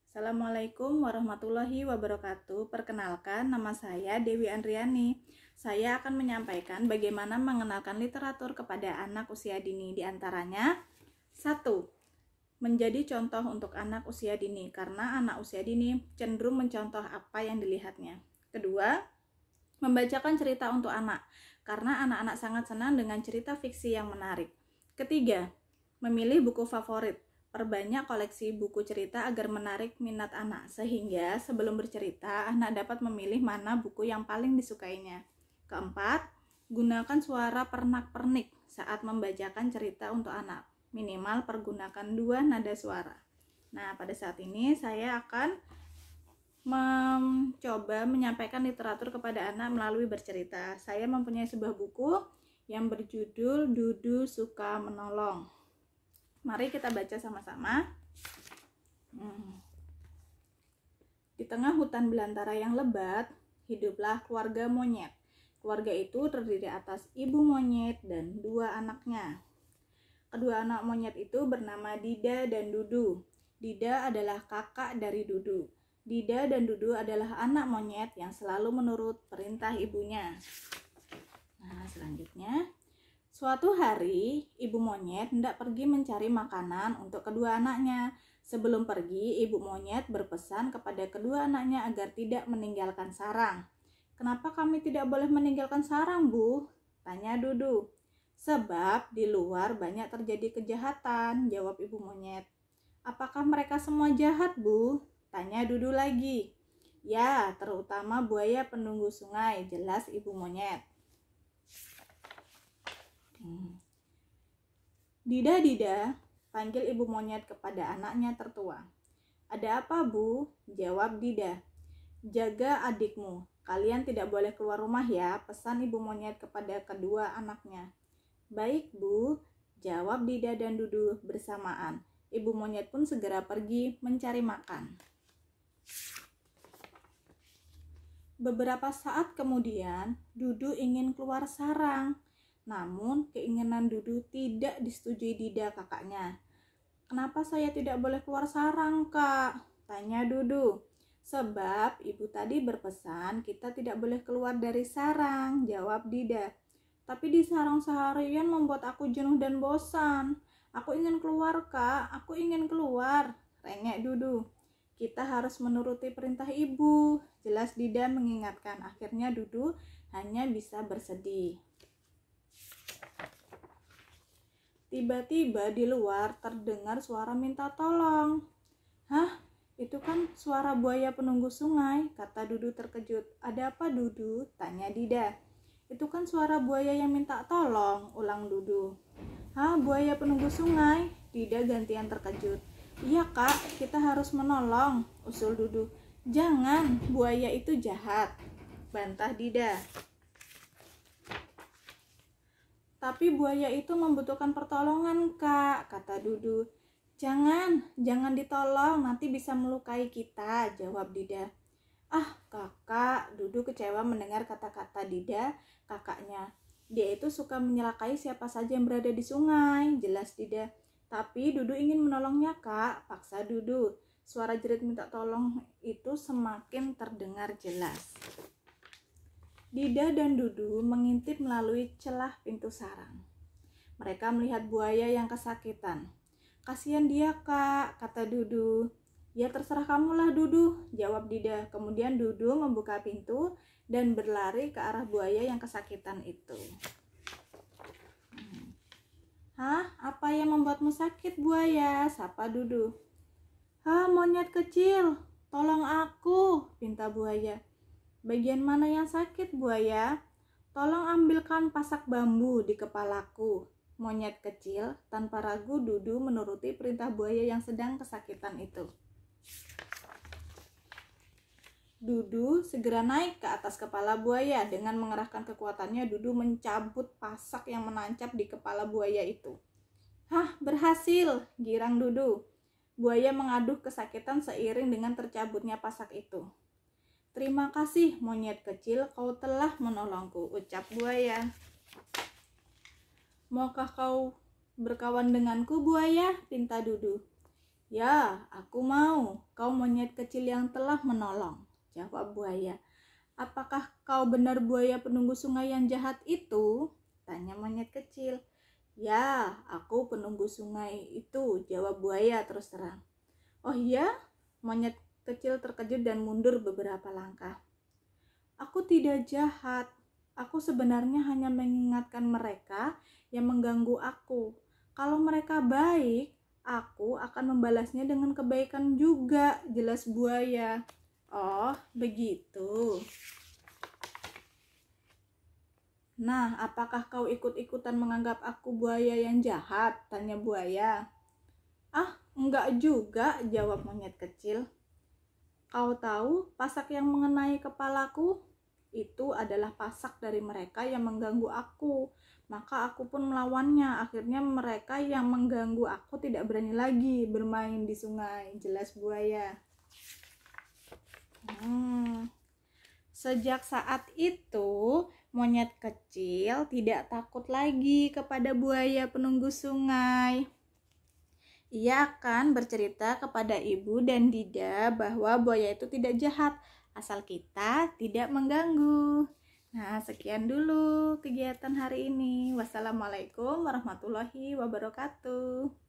Assalamualaikum warahmatullahi wabarakatuh. Perkenalkan, nama saya Dewi Andriani. Saya akan menyampaikan bagaimana mengenalkan literatur kepada anak usia dini. Di antaranya, 1. Menjadi contoh untuk anak usia dini, karena anak usia dini cenderung mencontoh apa yang dilihatnya. Kedua, membacakan cerita untuk anak, karena anak-anak sangat senang dengan cerita fiksi yang menarik. Ketiga, memilih buku favorit. Perbanyak koleksi buku cerita agar menarik minat anak, sehingga sebelum bercerita, anak dapat memilih mana buku yang paling disukainya. Keempat, gunakan suara pernak-pernik saat membacakan cerita untuk anak. Minimal pergunakan 2 nada suara. Nah, pada saat ini saya akan mencoba menyampaikan literatur kepada anak melalui bercerita. Saya mempunyai sebuah buku yang berjudul Dudu Suka Menolong. Mari kita baca sama-sama. Di tengah hutan belantara yang lebat, hiduplah keluarga monyet. Keluarga itu terdiri atas ibu monyet dan 2 anaknya. Kedua anak monyet itu bernama Dida dan Dudu. Dida adalah kakak dari Dudu. Dida dan Dudu adalah anak monyet yang selalu menurut perintah ibunya. Nah, selanjutnya, suatu hari, ibu monyet hendak pergi mencari makanan untuk kedua anaknya. Sebelum pergi, ibu monyet berpesan kepada kedua anaknya agar tidak meninggalkan sarang. "Kenapa kami tidak boleh meninggalkan sarang, Bu?" tanya Dudu. "Sebab di luar banyak terjadi kejahatan," jawab ibu monyet. "Apakah mereka semua jahat, Bu?" tanya Dudu lagi. "Ya, terutama buaya penunggu sungai," jelas ibu monyet. "Dida, Dida," panggil ibu monyet kepada anaknya tertua. "Ada apa, Bu?" jawab Dida. "Jaga adikmu. Kalian tidak boleh keluar rumah ya," pesan ibu monyet kepada kedua anaknya. "Baik, Bu," jawab Dida dan Dudu bersamaan. Ibu monyet pun segera pergi mencari makan. Beberapa saat kemudian, Dudu ingin keluar sarang. Namun, keinginan Dudu tidak disetujui Dida, kakaknya. "Kenapa saya tidak boleh keluar sarang, Kak?" tanya Dudu. "Sebab ibu tadi berpesan kita tidak boleh keluar dari sarang," jawab Dida. "Tapi di sarang seharian membuat aku jenuh dan bosan. Aku ingin keluar, Kak. Aku ingin keluar," rengek Dudu. "Kita harus menuruti perintah ibu," jelas Dida mengingatkan. Akhirnya Dudu hanya bisa bersedih. Tiba-tiba di luar terdengar suara minta tolong. "Hah? Itu kan suara buaya penunggu sungai," kata Dudu terkejut. "Ada apa, Dudu?" tanya Dida. "Itu kan suara buaya yang minta tolong," ulang Dudu. "Hah, buaya penunggu sungai?" Dida gantian terkejut. "Iya, Kak, kita harus menolong," usul Dudu. "Jangan, buaya itu jahat," bantah Dida. "Tapi buaya itu membutuhkan pertolongan, Kak," kata Dudu. Jangan ditolong, nanti bisa melukai kita," jawab Dida. "Ah, Kakak," Dudu kecewa mendengar kata-kata Dida, kakaknya. "Dia itu suka menyelakai siapa saja yang berada di sungai," jelas Dida. "Tapi Dudu ingin menolongnya, Kak," paksa Dudu. Suara jerit minta tolong itu semakin terdengar jelas. Dida dan Dudu mengintip melalui celah pintu sarang. Mereka melihat buaya yang kesakitan. "Kasihan dia, Kak," kata Dudu. "Ya terserah kamulah, Dudu," jawab Dida. Kemudian Dudu membuka pintu dan berlari ke arah buaya yang kesakitan itu. "Hah? Apa yang membuatmu sakit, buaya?" sapa Dudu. "Hah, monyet kecil, tolong aku," pinta buaya. "Bagian mana yang sakit, buaya?" "Tolong ambilkan pasak bambu di kepalaku." Monyet kecil tanpa ragu Dudu menuruti perintah buaya yang sedang kesakitan itu. Dudu segera naik ke atas kepala buaya. Dengan mengerahkan kekuatannya, Dudu mencabut pasak yang menancap di kepala buaya itu. "Hah, berhasil!" girang Dudu. Buaya mengaduh kesakitan seiring dengan tercabutnya pasak itu. "Terima kasih, monyet kecil, kau telah menolongku," ucap buaya. "Maukah kau berkawan denganku, buaya?" pinta Dudu. Ya, aku mau. Kau monyet kecil yang telah menolong, jawab buaya. Apakah kau benar buaya penunggu sungai yang jahat itu? Tanya monyet kecil. Ya, aku penunggu sungai itu, jawab buaya terus terang. Oh iya? Monyet kecil terkejut dan mundur beberapa langkah. Aku tidak jahat. Aku sebenarnya hanya mengingatkan mereka yang mengganggu aku. Kalau mereka baik, aku akan membalasnya dengan kebaikan juga, jelas buaya. Oh, begitu. Nah, apakah kau ikut-ikutan menganggap aku buaya yang jahat? Tanya buaya. Ah, enggak juga, jawab monyet kecil. Kau tahu pasak yang mengenai kepalaku? Itu adalah pasak dari mereka yang mengganggu aku. Maka aku pun melawannya. Akhirnya mereka yang mengganggu aku tidak berani lagi bermain di sungai, jelas buaya. Sejak saat itu, monyet kecil tidak takut lagi kepada buaya penunggu sungai. Ia akan bercerita kepada ibu dan Dida bahwa buaya itu tidak jahat, asal kita tidak mengganggu. Nah, sekian dulu kegiatan hari ini. Wassalamualaikum warahmatullahi wabarakatuh.